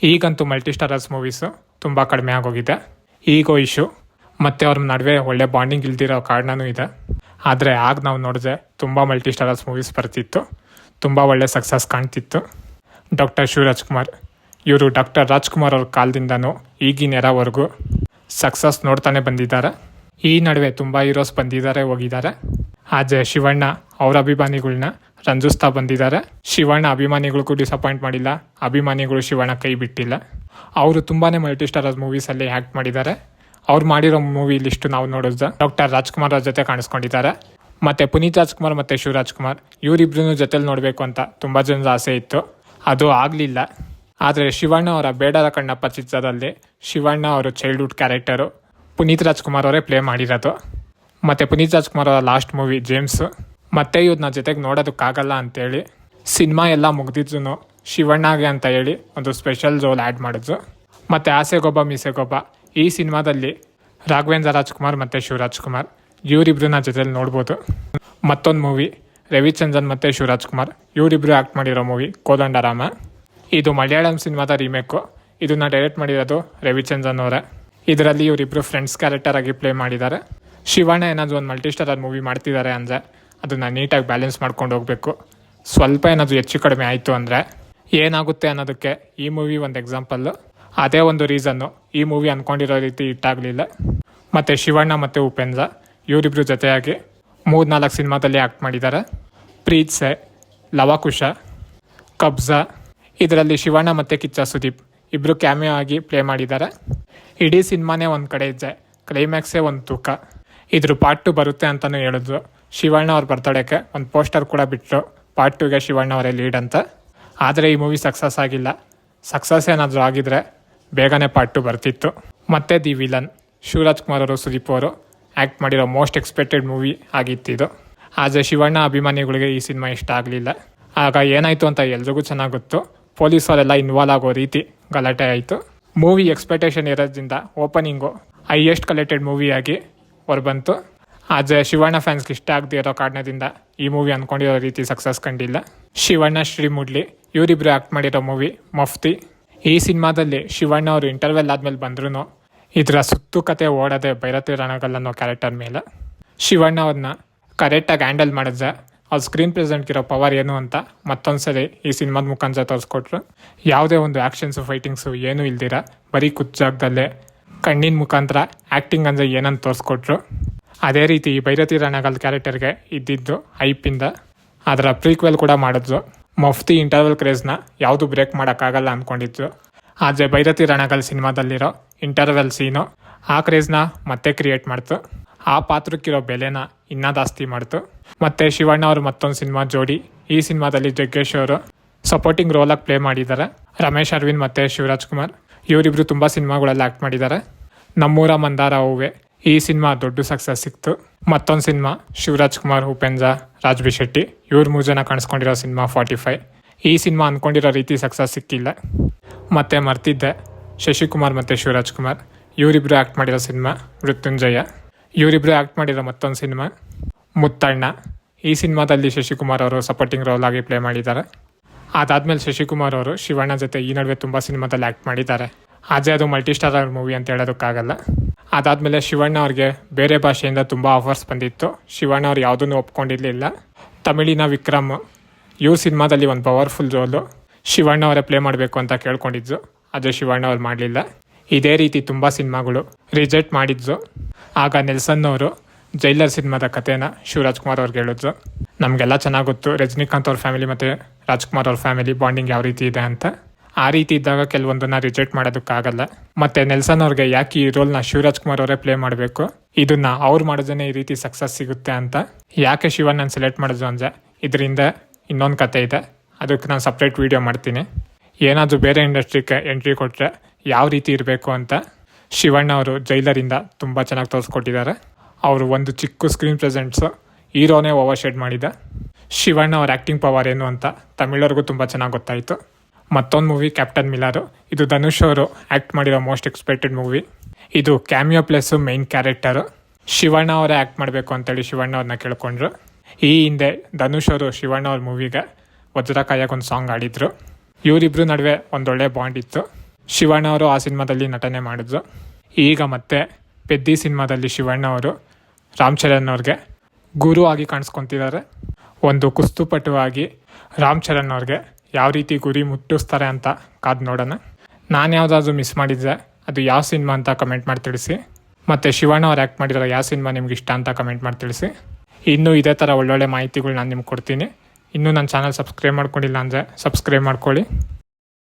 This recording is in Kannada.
ಈಗಂತೂ ಮಲ್ಟಿ ಸ್ಟಾರರ್ಸ್ ಮೂವೀಸು ತುಂಬ ಕಡಿಮೆ ಆಗೋಗಿದೆ. ಈಗೋ ಇಶ್ಯೂ ಮತ್ತು ಅವ್ರ ನಡುವೆ ಒಳ್ಳೆ ಬಾಂಡಿಂಗ್ ಇಲ್ದಿರೋ ಕಾರಣನೂ ಇದೆ. ಆದರೆ ಆಗ ನಾವು ನೋಡಿದ್ರೆ ತುಂಬ ಮಲ್ಟಿ ಸ್ಟಾರರ್ಸ್ ಮೂವೀಸ್ ಬರ್ತಿತ್ತು, ತುಂಬ ಒಳ್ಳೆ ಸಕ್ಸಸ್ ಕಾಣ್ತಿತ್ತು. ಡಾಕ್ಟರ್ ಶಿವರಾಜ್ಕುಮಾರ್ ಇವರು ಡಾಕ್ಟರ್ ರಾಜ್ಕುಮಾರ್ ಅವ್ರ ಕಾಲದಿಂದನೂ ಈಗಿನ ಎರವರೆಗೂ ಸಕ್ಸಸ್ ನೋಡ್ತಾನೆ ಬಂದಿದ್ದಾರೆ. ಈ ನಡುವೆ ತುಂಬ ಹೀರೋಸ್ ಬಂದಿದ್ದಾರೆ ಹೋಗಿದ್ದಾರೆ. ಆದರೆ ಶಿವಣ್ಣ ಅವರ ಅಭಿಮಾನಿಗಳನ್ನ ರಂಜಿಸ್ತಾ ಬಂದಿದ್ದಾರೆ. ಶಿವಣ್ಣ ಅಭಿಮಾನಿಗಳಿಗೂ ಡಿಸಪಾಯಿಂಟ್ ಮಾಡಿಲ್ಲ, ಅಭಿಮಾನಿಗಳು ಶಿವಣ್ಣ ಕೈ ಬಿಟ್ಟಿಲ್ಲ. ಅವರು ತುಂಬಾ ಮಲ್ಟಿ ಸ್ಟಾರರ್ ಮೂವೀಸಲ್ಲಿ ಆ್ಯಕ್ಟ್ ಮಾಡಿದ್ದಾರೆ. ಅವ್ರು ಮಾಡಿರೋ ಮೂವಿ ಲಿಸ್ಟು ನಾವು ನೋಡಿದ್ರೆ ಡಾಕ್ಟರ್ ರಾಜ್ಕುಮಾರ್ ಅವ್ರ ಜೊತೆ ಕಾಣಿಸ್ಕೊಂಡಿದ್ದಾರೆ. ಮತ್ತು ಪುನೀತ್ ರಾಜ್ಕುಮಾರ್ ಮತ್ತು ಶಿವರಾಜ್ಕುಮಾರ್ ಇವರಿಬ್ರು ಜೊತೆಲಿ ನೋಡಬೇಕು ಅಂತ ತುಂಬ ಜನದ ಆಸೆ ಇತ್ತು, ಅದು ಆಗಲಿಲ್ಲ. ಆದರೆ ಶಿವಣ್ಣ ಅವರ ಬೇಡರ ಕಣ್ಣಪ್ಪ ಚಿತ್ರದಲ್ಲಿ ಶಿವಣ್ಣ ಅವರು ಚೈಲ್ಡ್ಹುಡ್ ಕ್ಯಾರೆಕ್ಟರು ಪುನೀತ್ ರಾಜ್ಕುಮಾರ್ ಅವರೇ ಪ್ಲೇ ಮಾಡಿರೋದು. ಮತ್ತು ಪುನೀತ್ ರಾಜ್ಕುಮಾರ್ ಅವರ ಲಾಸ್ಟ್ ಮೂವಿ ಜೇಮ್ಸು. ಮತ್ತೆ ಇವ್ರನ್ನ ಜೊತೆಗೆ ನೋಡೋದಕ್ಕಾಗಲ್ಲ ಅಂತೇಳಿ ಸಿನಿಮಾ ಎಲ್ಲ ಮುಗ್ದಿದ್ರು ಶಿವಣ್ಣಗೆ ಅಂತ ಹೇಳಿ ಒಂದು ಸ್ಪೆಷಲ್ ರೋಲ್ ಆ್ಯಡ್ ಮಾಡಿದ್ರು. ಮತ್ತು ಆಸೆಗೊಬ್ಬ ಮೀಸೆಗೊಬ್ಬ ಈ ಸಿನಿಮಾದಲ್ಲಿ ರಾಘವೇಂದ್ರ ರಾಜ್ಕುಮಾರ್ ಮತ್ತು ಶಿವರಾಜ್ಕುಮಾರ್ ಇವರಿಬ್ರನ್ನ ಜೊತೆಲಿ ನೋಡ್ಬೋದು. ಮತ್ತೊಂದು ಮೂವಿ ರವಿಚಂದ್ರನ್ ಮತ್ತು ಶಿವರಾಜ್ಕುಮಾರ್ ಇವರಿಬ್ರು ಆ್ಯಕ್ಟ್ ಮಾಡಿರೋ ಮೂವಿ ಕೋದಂಡರಾಮ. ಇದು ಮಲಯಾಳಂ ಸಿನಿಮಾದ ರೀಮೇಕು. ಇದನ್ನು ಡೈರೆಕ್ಟ್ ಮಾಡಿರೋದು ರವಿಚಂದ್ರನ್ ಅವರೇ. ಇದರಲ್ಲಿ ಇವರಿಬ್ಬರು ಫ್ರೆಂಡ್ಸ್ ಕ್ಯಾರೆಕ್ಟರ್ ಆಗಿ ಪ್ಲೇ ಮಾಡಿದ್ದಾರೆ. ಶಿವಣ್ಣ ಏನಾದರೂ ಒಂದು ಮಲ್ಟಿ ಸ್ಟಾರರ್ ಮೂವಿ ಮಾಡ್ತಿದ್ದಾರೆ ಅಂದರೆ ಅದನ್ನು ನೀಟಾಗಿ ಬ್ಯಾಲೆನ್ಸ್ ಮಾಡ್ಕೊಂಡು ಹೋಗಬೇಕು. ಸ್ವಲ್ಪ ಏನಾದರೂ ಹೆಚ್ಚು ಕಡಿಮೆ ಆಯಿತು ಅಂದರೆ ಏನಾಗುತ್ತೆ ಅನ್ನೋದಕ್ಕೆ ಈ ಮೂವಿ ಒಂದು ಎಕ್ಸಾಂಪಲ್ಲು. ಅದೇ ಒಂದು ರೀಸನ್ನು ಈ ಮೂವಿ ಅಂದ್ಕೊಂಡಿರೋ ರೀತಿ ಇಟ್ಟಾಗಲಿಲ್ಲ. ಮತ್ತು ಶಿವಣ್ಣ ಮತ್ತು ಉಪೇಂದ್ರ ಇವರಿಬ್ಬರು ಜೊತೆಯಾಗಿ 3-4 ಸಿನಿಮಾದಲ್ಲಿ ಆ್ಯಕ್ಟ್ ಮಾಡಿದ್ದಾರೆ. ಪ್ರೀತ್ಸೆ, ಲವಕುಶ, ಕಬ್ಜಾ ಇದರಲ್ಲಿ ಶಿವಣ್ಣ ಮತ್ತು ಕಿಚ್ಚ ಸುದೀಪ್ ಇಬ್ಬರು ಕ್ಯಾಮಿಯೋ ಆಗಿ ಪ್ಲೇ ಮಾಡಿದ್ದಾರೆ. ಇಡೀ ಸಿನಿಮಾನೇ ಒಂದು ಕಡೆ ಇದ್ದೆ, ಕ್ಲೈಮ್ಯಾಕ್ಸೇ ಒಂದು ತೂಕ. ಇದ್ರ ಪಾರ್ಟ್ 2 ಬರುತ್ತೆ ಅಂತಲೂ ಹೇಳಿದ್ರು. ಶಿವಣ್ಣ ಅವ್ರ ಬರ್ತಡೇಗೆ ಒಂದು ಪೋಸ್ಟರ್ ಕೂಡ ಬಿಟ್ಟರು, ಪಾರ್ಟ್ 2ಗೆ ಶಿವಣ್ಣ ಅವರೇ ಲೀಡ್ ಅಂತ. ಆದರೆ ಈ ಮೂವಿ ಸಕ್ಸಸ್ ಆಗಿಲ್ಲ. ಸಕ್ಸಸ್ ಏನಾದರೂ ಆಗಿದ್ರೆ ಬೇಗನೆ ಪಾರ್ಟ್ 2 ಬರ್ತಿತ್ತು. ಮತ್ತು ದಿ ವಿಲನ್ ಶಿವರಾಜ್ಕುಮಾರ್ ಅವರು ಸುದೀಪ್ ಅವರು ಆ್ಯಕ್ಟ್ ಮಾಡಿರೋ ಮೋಸ್ಟ್ ಎಕ್ಸ್ಪೆಕ್ಟೆಡ್ ಮೂವಿ ಆಗಿತ್ತಿದು. ಆದರೆ ಶಿವಣ್ಣ ಅಭಿಮಾನಿಗಳಿಗೆ ಈ ಸಿನಿಮಾ ಇಷ್ಟ ಆಗಲಿಲ್ಲ. ಆಗ ಏನಾಯಿತು ಅಂತ ಎಲ್ರಿಗೂ ಚೆನ್ನಾಗಿ ಗೊತ್ತು. ಪೊಲೀಸರೆಲ್ಲ ಇನ್ವಾಲ್ವ್ ಆಗೋ ರೀತಿ ಗಲಾಟೆ ಆಯಿತು. ಮೂವಿ ಎಕ್ಸ್ಪೆಕ್ಟೇಷನ್ ಇರೋದ್ರಿಂದ ಓಪನಿಂಗು ಹೈಯೆಸ್ಟ್ ಕಲೆಕ್ಟೆಡ್ ಮೂವಿಯಾಗಿ ಹೊರಬಂತು. ಆದರೆ ಶಿವಣ್ಣ ಫ್ಯಾನ್ಸ್ಗೆ ಇಷ್ಟ ಆಗದೆ ಇರೋ ಕಾರಣದಿಂದ ಈ ಮೂವಿ ಅಂದ್ಕೊಂಡಿರೋ ರೀತಿ ಸಕ್ಸಸ್ ಕಂಡಿಲ್ಲ. ಶಿವಣ್ಣ ಶ್ರೀಮುಡ್ಲಿ ಇವರಿಬ್ಬರು ಆ್ಯಕ್ಟ್ ಮಾಡಿರೋ ಮೂವಿ ಮಫ್ತಿ. ಈ ಸಿನಿಮಾದಲ್ಲಿ ಶಿವಣ್ಣ ಅವರು ಇಂಟರ್ವೆಲ್ ಆದಮೇಲೆ ಬಂದ್ರೂ ಇದರ ಸುತ್ತು ಕತೆ ಓಡೋದೆ ಭೈರತಿ ರಣಗಲ್ ಅನ್ನೋ ಕ್ಯಾರೆಕ್ಟರ್ ಮೇಲೆ. ಶಿವಣ್ಣ ಅವ್ರನ್ನ ಕರೆಕ್ಟಾಗಿ ಹ್ಯಾಂಡಲ್ ಮಾಡಿದ್ರೆ ಅವ್ರ ಸ್ಕ್ರೀನ್ ಪ್ರೆಸೆಂಟ್ಗಿರೋ ಪವರ್ ಏನು ಅಂತ ಮತ್ತೊಂದು ಸರಿ ಈ ಸಿನಿಮಾದ ಮುಖಾಂತರ ತೋರಿಸ್ಕೊಟ್ರು. ಯಾವುದೇ ಒಂದು ಆ್ಯಕ್ಷನ್ಸು ಫೈಟಿಂಗ್ಸು ಏನೂ ಇಲ್ದಿರ ಬರೀ ಕುಚ್ಚಾಗ್ದಲ್ಲೇ ಕಣ್ಣಿನ ಮುಖಾಂತರ ಆ್ಯಕ್ಟಿಂಗ್ ಅಂದರೆ ಏನಂತ ತೋರಿಸ್ಕೊಟ್ರು. ಅದೇ ರೀತಿ ಈ ಭೈರತಿ ರಣಗಲ್ ಕ್ಯಾರೆಕ್ಟರ್ಗೆ ಇದ್ದಿದ್ದು ಹೈಪಿಂದ ಅದರ ಪ್ರೀಕ್ವೆಲ್ ಕೂಡ ಮಾಡಿದ್ರು. ಮಫ್ತಿ ಇಂಟರ್ವೆಲ್ ಕ್ರೇಜ್ನ ಯಾವುದು ಬ್ರೇಕ್ ಮಾಡೋಕ್ಕಾಗಲ್ಲ ಅಂದ್ಕೊಂಡಿದ್ರು. ಆದರೆ ಭೈರತಿ ರಣಗಲ್ ಸಿನಿಮಾದಲ್ಲಿರೋ ಇಂಟರ್ವೆಲ್ ಸೀನು ಆ ಕ್ರೇಜ್ನ ಮತ್ತೆ ಕ್ರಿಯೇಟ್ ಮಾಡ್ತು. ಆ ಪಾತ್ರಕ್ಕಿರೋ ಬೆಲೆನ ಇನ್ನೂ ಜಾಸ್ತಿ ಮಾಡ್ತು. ಮತ್ತು ಶಿವಣ್ಣ ಅವರು ಮತ್ತೊಂದು ಸಿನಿಮಾ ಜೋಡಿ. ಈ ಸಿನಿಮಾದಲ್ಲಿ ಜಗ್ಗೇಶ್ ಅವರು ಸಪೋರ್ಟಿಂಗ್ ರೋಲಾಗಿ ಪ್ಲೇ ಮಾಡಿದ್ದಾರೆ. ರಮೇಶ್ ಅರವಿಂದ್ ಮತ್ತು ಶಿವರಾಜ್ಕುಮಾರ್ ಇವರಿಬ್ಬರು ತುಂಬ ಸಿನಿಮಾಗಳಲ್ಲಿ ಆ್ಯಕ್ಟ್ ಮಾಡಿದ್ದಾರೆ. ನಮ್ಮೂರ ಮಂದಾರ ಹೂವೆ ಈ ಸಿನಿಮಾ ದೊಡ್ಡ ಸಕ್ಸಸ್ ಸಿಕ್ತು. ಮತ್ತೊಂದು ಸಿನಿಮಾ ಶಿವರಾಜ್ಕುಮಾರ್, ಉಪೇಂದ್ರ, ರಾಜ್ಬಿ ಶೆಟ್ಟಿ ಇವ್ರು 3 ಜನ ಕಾಣಿಸ್ಕೊಂಡಿರೋ ಸಿನಿಮಾ 45. ಈ ಸಿನಿಮಾ ಅಂದ್ಕೊಂಡಿರೋ ರೀತಿ ಸಕ್ಸಸ್ ಸಿಕ್ಕಿಲ್ಲ. ಮತ್ತು ಮರ್ತಿದ್ದೆ ಶಶಿಕುಮಾರ್ ಮತ್ತು ಶಿವರಾಜ್ಕುಮಾರ್ ಇವರಿಬ್ಬರು ಆ್ಯಕ್ಟ್ ಮಾಡಿರೋ ಸಿನಿಮಾ ಮೃತ್ಯುಂಜಯ. ಇವರಿಬ್ಬರು ಆ್ಯಕ್ಟ್ ಮಾಡಿರೋ ಮತ್ತೊಂದು ಸಿನಿಮಾ ಮುತ್ತಣ್ಣ. ಈ ಸಿನಿಮಾದಲ್ಲಿ ಶಶಿಕುಮಾರ್ ಅವರು ಸಪೋರ್ಟಿಂಗ್ ರೋಲ್ ಆಗಿ ಪ್ಲೇ ಮಾಡಿದ್ದಾರೆ. ಅದಾದಮೇಲೆ ಶಶಿಕುಮಾರ್ ಅವರು ಶಿವಣ್ಣ ಜೊತೆ ಈ ನಡುವೆ ತುಂಬ ಸಿನಿಮಾದಲ್ಲಿ ಆ್ಯಕ್ಟ್ ಮಾಡಿದ್ದಾರೆ. ಆದರೆ ಅದು ಮಲ್ಟಿ ಸ್ಟಾರರ್ ಮೂವಿ ಅಂತ ಹೇಳೋದಕ್ಕಾಗಲ್ಲ. ಅದಾದಮೇಲೆ ಶಿವಣ್ಣ ಅವ್ರಿಗೆ ಬೇರೆ ಭಾಷೆಯಿಂದ ತುಂಬ ಆಫರ್ಸ್ ಬಂದಿತ್ತು. ಶಿವಣ್ಣ ಅವ್ರು ಯಾವುದನ್ನು ಒಪ್ಕೊಂಡಿರಲಿಲ್ಲ. ತಮಿಳಿನ ವಿಕ್ರಮ್ ಇವ್ರ ಸಿನಿಮಾದಲ್ಲಿ ಒಂದು ಪವರ್ಫುಲ್ ರೋಲು ಶಿವಣ್ಣ ಅವರೇ ಪ್ಲೇ ಮಾಡಬೇಕು ಅಂತ ಕೇಳ್ಕೊಂಡಿದ್ರು. ಆದರೆ ಶಿವಣ್ಣ ಅವ್ರು ಮಾಡಲಿಲ್ಲ. ಇದೇ ರೀತಿ ತುಂಬ ಸಿನಿಮಾಗಳು ರಿಜೆಕ್ಟ್ ಮಾಡಿದ್ರು. ಆಗ ನೆಲ್ಸನ್ ಅವರು ಜೈಲರ್ ಸಿನಿಮಾದ ಕಥೆನ ಶಿವರಾಜ್ಕುಮಾರ್ ಅವ್ರಿಗೆ ಹೇಳಿದ್ರು. ನಮಗೆಲ್ಲ ಚೆನ್ನಾಗಿ ಗೊತ್ತು ರಜನಿಕಾಂತ್ ಅವ್ರ ಫ್ಯಾಮಿಲಿ ಮತ್ತು ರಾಜ್ಕುಮಾರ್ ಅವ್ರ ಫ್ಯಾಮಿಲಿ ಬಾಂಡಿಂಗ್ ಯಾವ ರೀತಿ ಇದೆ ಅಂತ. ಆ ರೀತಿ ಇದ್ದಾಗ ಕೆಲವೊಂದನ್ನು ರಿಜೆಕ್ಟ್ ಮಾಡೋದಕ್ಕಾಗಲ್ಲ. ಮತ್ತು ನೆಲ್ಸನ್ ಅವ್ರಿಗೆ ಯಾಕೆ ಈ ರೋಲ್ನ ಶಿವರಾಜ್ಕುಮಾರ್ ಅವರೇ ಪ್ಲೇ ಮಾಡಬೇಕು, ಇದನ್ನು ಅವ್ರು ಮಾಡಿದ್ರೆ ಈ ರೀತಿ ಸಕ್ಸಸ್ ಸಿಗುತ್ತೆ ಅಂತ ಯಾಕೆ ಶಿವಣ್ಣನ ಸೆಲೆಕ್ಟ್ ಮಾಡಿದ್ರು ಅಂದರೆ ಇದರಿಂದ ಇನ್ನೊಂದು ಕತೆ ಇದೆ. ಅದಕ್ಕೆ ನಾನು ಸಪ್ರೇಟ್ ವೀಡಿಯೋ ಮಾಡ್ತೀನಿ. ಏನಾದರೂ ಬೇರೆ ಇಂಡಸ್ಟ್ರಿಗೆ ಎಂಟ್ರಿ ಕೊಟ್ಟರೆ ಯಾವ ರೀತಿ ಇರಬೇಕು ಅಂತ ಶಿವಣ್ಣ ಅವರು ಜೈಲರಿಂದ ತುಂಬ ಚೆನ್ನಾಗಿ ತೋರಿಸ್ಕೊಟ್ಟಿದ್ದಾರೆ. ಅವರು ಒಂದು ಚಿಕ್ಕ ಸ್ಕ್ರೀನ್ ಪ್ರೆಸೆಂಟ್ಸು ಹೀರೋನೇ ಓವರ್ಶೇಡ್ ಮಾಡಿದ. ಶಿವಣ್ಣ ಅವ್ರ ಆ್ಯಕ್ಟಿಂಗ್ ಪವರ್ ಏನು ಅಂತ ತಮಿಳರಿಗೂ ತುಂಬ ಚೆನ್ನಾಗಿ ಗೊತ್ತಾಯಿತು. ಮತ್ತೊಂದು ಮೂವಿ ಕ್ಯಾಪ್ಟನ್ ಮಿಲಾರು. ಇದು ಧನುಷ್ ಅವರು ಆ್ಯಕ್ಟ್ ಮಾಡಿರೋ ಮೋಸ್ಟ್ ಎಕ್ಸ್ಪೆಕ್ಟೆಡ್ ಮೂವಿ. ಇದು cameo plus main character. Shivanna ಅವರೇ ಆ್ಯಕ್ಟ್ ಮಾಡಬೇಕು ಅಂತೇಳಿ ಶಿವಣ್ಣ ಅವ್ರನ್ನ ಕೇಳ್ಕೊಂಡ್ರು. ಈ ಹಿಂದೆ ಧನುಷ್ ಅವರು ಶಿವಣ್ಣ ಅವ್ರ ಮೂವಿಗೆ ವಜ್ರಕಾಯಾಗ ಒಂದು ಸಾಂಗ್ ಆಡಿದರು. ಇವರಿಬ್ಬರು ನಡುವೆ ಒಂದೊಳ್ಳೆ ಬಾಂಡ್ ಇತ್ತು. ಶಿವಣ್ಣ ಅವರು ಆ ಸಿನಿಮಾದಲ್ಲಿ ನಟನೆ ಮಾಡಿದ್ರು. ಈಗ ಮತ್ತೆ ಪೆದ್ದಿ ಸಿನಿಮಾದಲ್ಲಿ ಶಿವಣ್ಣ ಅವರು ರಾಮ್ ಚರಣ್ ಅವ್ರಿಗೆ ಗುರು ಆಗಿ ಕಾಣಿಸ್ಕೊತಿದ್ದಾರೆ. ಒಂದು ಕುಸ್ತುಪಟುವಾಗಿ ರಾಮ್ ಚರಣ್ ಅವ್ರಿಗೆ ಯಾವ ರೀತಿ ಗುರಿ ಮುಟ್ಟಿಸ್ತಾರೆ ಅಂತ ಕಾದು ನೋಡೋಣ. ನಾನು ಯಾವುದಾದ್ರೂ ಮಿಸ್ ಮಾಡಿದ್ದೆ ಅದು ಯಾವ ಸಿನಿಮಾ ಅಂತ ಕಮೆಂಟ್ ಮಾಡಿ ತಿಳಿಸಿ. ಮತ್ತು ಶಿವಣ್ಣ ಅವ್ರು ಆ್ಯಕ್ಟ್ ಮಾಡಿರೋ ಯಾವ ಸಿನಿಮಾ ನಿಮ್ಗೆ ಇಷ್ಟ ಅಂತ ಕಮೆಂಟ್ ಮಾಡಿ ತಿಳಿಸಿ. ಇನ್ನೂ ಇದೇ ಥರ ಒಳ್ಳೊಳ್ಳೆ ಮಾಹಿತಿಗಳು ನಾನು ನಿಮ್ಗೆ ಕೊಡ್ತೀನಿ. ಇನ್ನೂ ನನ್ನ ಚಾನಲ್ ಸಬ್ಸ್ಕ್ರೈಬ್ ಮಾಡ್ಕೊಂಡಿಲ್ಲ ಅಂದರೆ ಸಬ್ಸ್ಕ್ರೈಬ್ ಮಾಡ್ಕೊಳ್ಳಿ.